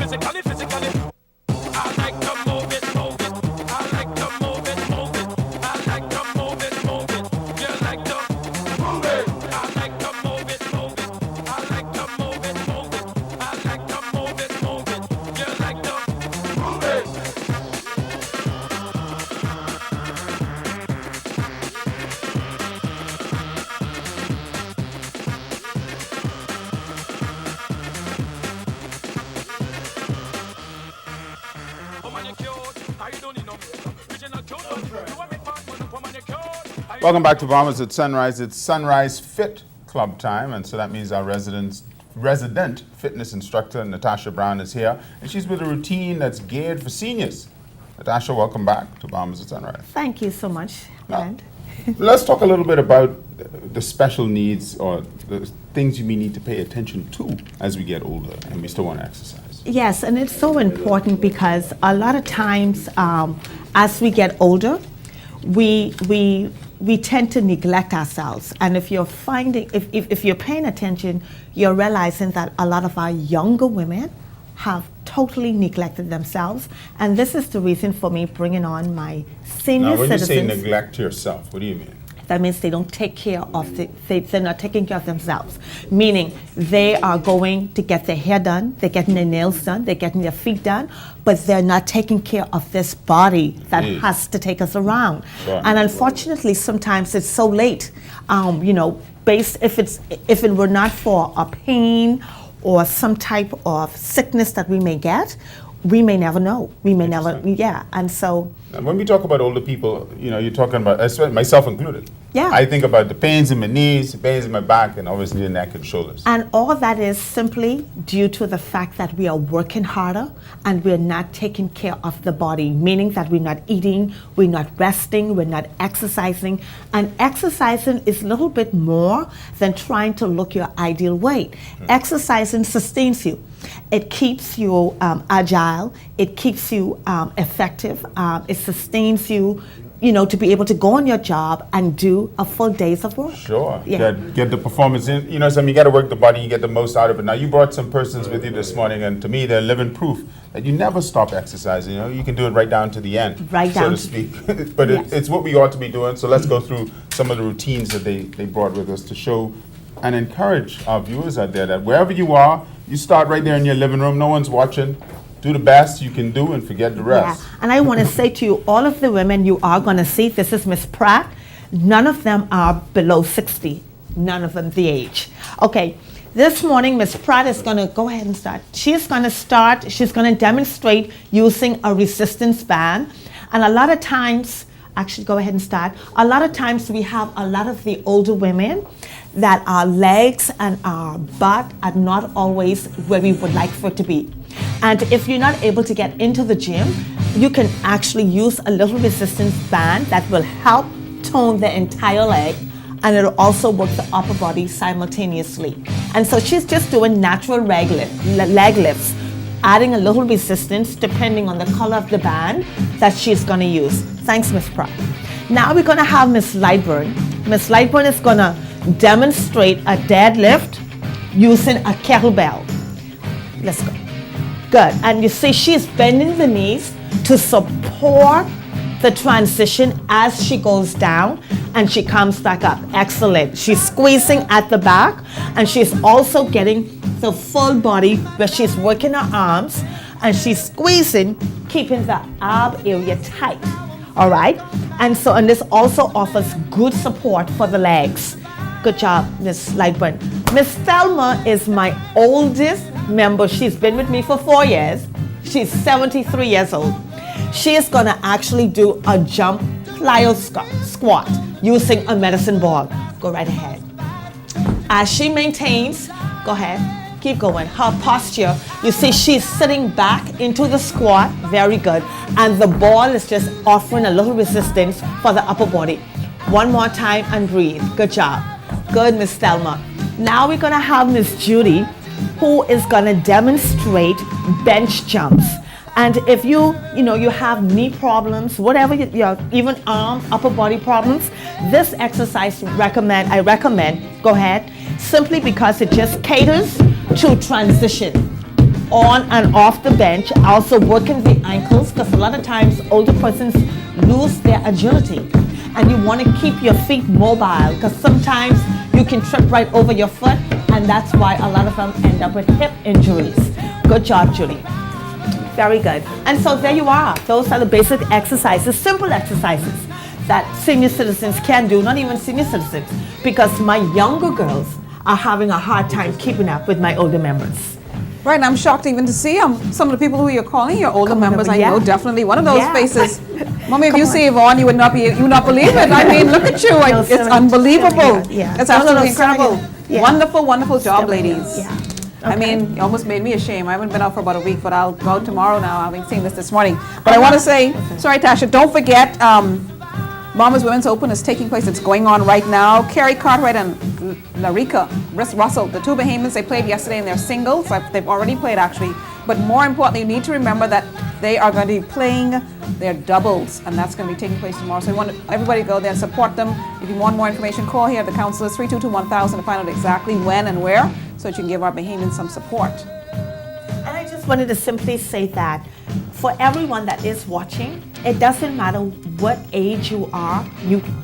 physically, physically. I like to move it, move it. I like to move it, move it. I like to move it, move it. You like to move it. I like to move it, move it. I like to move it, move it. I like to move it, move it. You like to move it. Welcome back to Bahamas at Sunrise. It's Sunrise Fit Club time, and so that means our resident fitness instructor, Natasha Brown, is here, and she's with a routine that's geared for seniors. Natasha, welcome back to Bahamas at Sunrise. Thank you so much, Brent. Let's talk a little bit about the special needs or the things you may need to pay attention to as we get older and we still want to exercise. Yes, and it's so important because a lot of times as we get older, we tend to neglect ourselves. And if you're if you're paying attention, you're realizing that a lot of our younger women have totally neglected themselves. And this is the reason for me bringing on my senior Now, when citizens. you say neglect yourself, what do you mean? That means they don't take care of they're not taking care of themselves. Meaning they are going to get their hair done, they're getting their nails done, they're getting their feet done, but they're not taking care of this body that has to take us around. Sure. And unfortunately, sometimes it's so late. If it were not for a pain or some type of sickness that we may get, we may never know. We may never, and so. And when we talk about older people, you're talking about, myself included. Yeah. I think about the pains in my knees, the pains in my back, and obviously the neck and shoulders. And all that is simply due to the fact that we are working harder and we're not taking care of the body, meaning that we're not eating, we're not resting, we're not exercising. And exercising is a little bit more than trying to look your ideal weight. Exercising sustains you. It keeps you agile, it keeps you effective, it sustains you, to be able to go on your job and do a full days of work. Sure. Yeah. Get the performance in. You got to work the body, you get the most out of it. Now, you brought some persons with you this morning, and to me, they're living proof that you never stop exercising. You can do it right down to the end, Right so down to to- speak. But Yes. it's what we ought to be doing. So let's go through some of the routines that they brought with us to show and encourage our viewers out there that wherever you are, you start right there in your living room. No one's watching. Do the best you can do and forget the rest. Yeah. And I want to say to you, all of the women you are going to see, this is Miss Pratt, none of them are below 60. None of them the age. Okay, this morning Miss Pratt is going to go ahead and start. She's going to demonstrate using a resistance band. And a lot of times, actually go ahead and start. A lot of times we have a lot of the older women that our legs and our butt are not always where we would like for it to be. And if you're not able to get into the gym, you can actually use a little resistance band that will help tone the entire leg, and it'll also work the upper body simultaneously. And so she's just doing natural leg lifts, adding a little resistance depending on the color of the band that she's going to use. Thanks, Miss Pratt. Now we're going to have Miss Lightburn. Miss Lightburn is going to demonstrate a deadlift using a kettlebell. Let's go. Good. And you see she's bending the knees to support the transition as she goes down and she comes back up. Excellent. She's squeezing at the back, and she's also getting the full body where she's working her arms and she's squeezing, keeping the ab area tight. All right. And this also offers good support for the legs. Good job, Miss Lightburn. Miss Thelma is my oldest member. She's been with me for 4 years. She's 73 years old. She is going to actually do a jump plyo squat using a medicine ball. Go right ahead. As she maintains, go ahead, keep going. Her posture, you see she's sitting back into the squat. Very good. And the ball is just offering a little resistance for the upper body. One more time and breathe. Good job. Good, Miss Thelma. Now we're going to have Miss Judy, who is going to demonstrate bench jumps. And if you have knee problems, whatever, even arm, upper body problems, this exercise I recommend, go ahead, simply because it just caters to transition. on and off the bench, also working the ankles, because a lot of times older persons lose their agility. And you want to keep your feet mobile, because sometimes you can trip right over your foot, and that's why a lot of them end up with hip injuries. Good job, Julie. Very good. And so there you are. Those are the basic exercises, simple exercises that senior citizens can do, not even senior citizens, because my younger girls are having a hard time keeping up with my older members. Right, and I'm shocked even to see some of the people who you're calling your older Come on members. over, I know yeah. definitely one of those Yeah. faces. Mommy, if Come you on. see Yvonne, you would not believe it. I mean, look at you. No, It's silly, unbelievable. silly, yeah. It's No, no, no, absolutely silly, incredible. yeah. Wonderful, wonderful job, Silly, ladies. yeah. I Okay. mean, you almost made me ashamed. I haven't been out for about a week, but I'll go out tomorrow now, having seen this morning. But I want to say, sorry, Tasha, don't forget, Bahamas Women's Open is taking place. It's going on right now. Carrie Cartwright and Larika Russell, the two Bahamians, they played yesterday in their singles. They've already played, actually. But more importantly, you need to remember that they are going to be playing their doubles, and that's going to be taking place tomorrow. So we want everybody to go there and support them. If you want more information, call here. The council is 322-1000 to find out exactly when and where, so that you can give our Bahamians some support. And I just wanted to simply say that for everyone that is watching, it doesn't matter what age you are,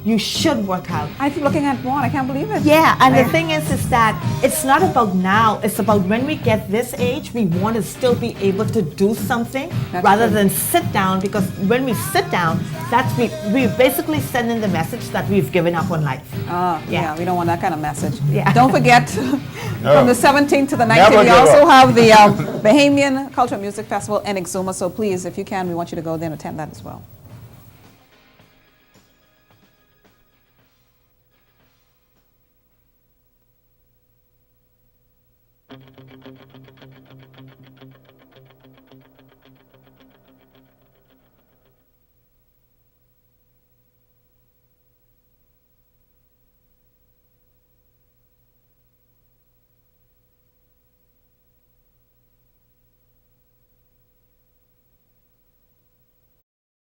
you should work out. I keep looking at one. I can't believe it. Yeah, and the thing is that it's not about now, it's about when we get this age, we want to still be able to do something That's rather true. than sit down, because when we sit down, we basically sending the message that we've given up on life. Yeah, we don't want that kind of message. Yeah. Don't forget, from the 17th to the 19th, Never we give also up. have the Bahamian Cultural Music Festival in Exuma. So please, if you can, we want you to go there and attend that as well.